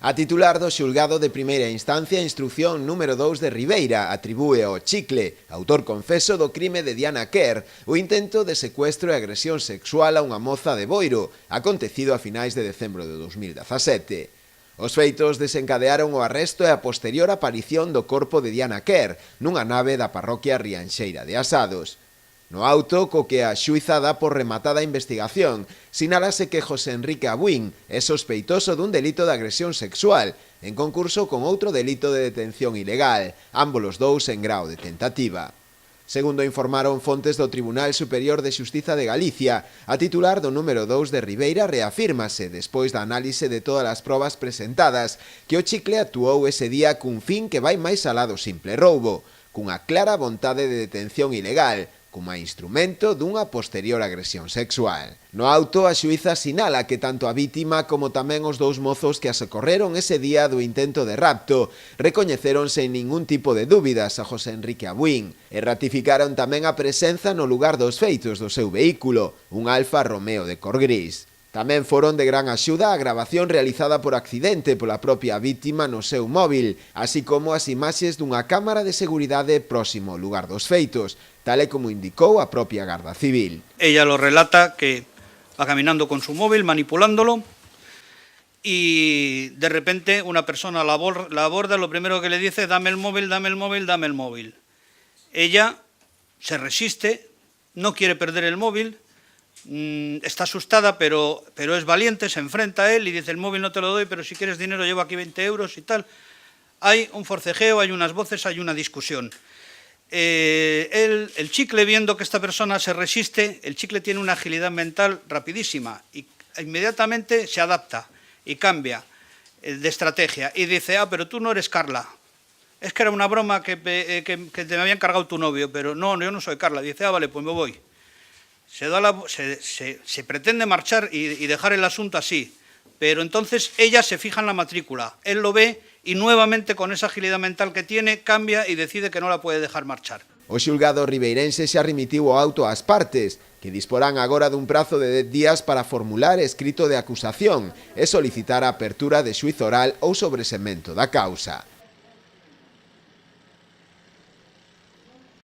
A titular do xulgado de primeira instancia, a instrucción número 2 de Ribeira atribúe ao Chicle, autor confeso do crime de Diana Quer, o intento de secuestro e agresión sexual a unha moza de Boiro, acontecido a finais de decembro de 2017. Os feitos desencadearon o arresto e a posterior aparición do corpo de Diana Quer nunha nave da parroquia rianxeira de Asados. No auto, co que a xuíza dá por rematada a investigación, sinálase que José Enrique Abuín é sospeitoso dun delito de agresión sexual, en concurso con outro delito de detención ilegal, ámbolos dous en grao de tentativa. Segundo informaron fontes do Tribunal Superior de Xustiza de Galicia, a titular do número 2 de Ribeira reafírmase, despois da análise de todas as probas presentadas, que o Chicle actuou ese día cun fin que vai máis alá do simple roubo, cunha clara vontade de detención ilegal, como instrumento dunha posterior agresión sexual. No auto, a xuíza sinala que tanto a vítima como tamén os dous mozos que a socorreron ese día do intento de rapto recoñeceron sen ningún tipo de dúbidas a José Enrique Abuín e ratificaron tamén a presenza no lugar dos feitos do seu vehículo, un Alfa Romeo de cor gris. Tamén foron de gran axuda a gravación realizada por accidente pola propia vítima no seu móvil, así como as imaxes dunha cámara de seguridade próximo ao lugar dos feitos, tal e como indicou a propia Garda Civil. Ella lo relata que va caminando con su móvil, manipulándolo, y de repente una persona la aborda, lo primero que le dice, dame el móvil, dame el móvil, dame el móvil. Ella se resiste, no quiere perder el móvil, está asustada, pero es valiente, se enfrenta a él y dice, el móvil no te lo doy, pero si quieres dinero llevo aquí 20 euros y tal. Hay un forcejeo, hay unas voces, hay una discusión. El Chicle, viendo que esta persona se resiste, el Chicle tiene una agilidad mental rapidísima y inmediatamente se adapta y cambia de estrategia y dice, pero tú no eres Carla. Es que era una broma que te me había encargado tu novio, pero no, yo no soy Carla. Dice, vale, pues me voy. Se pretende marchar y dejar el asunto así, pero entonces ella se fija en la matrícula, él lo ve y nuevamente con esa agilidad mental que tiene cambia y decide que no la puede dejar marchar. O xulgado ribeirense xa remitiu o auto ás partes, que disporán agora dun prazo de 10 días para formular escrito de acusación e solicitar a apertura de xuízo oral ou sobresemento da causa.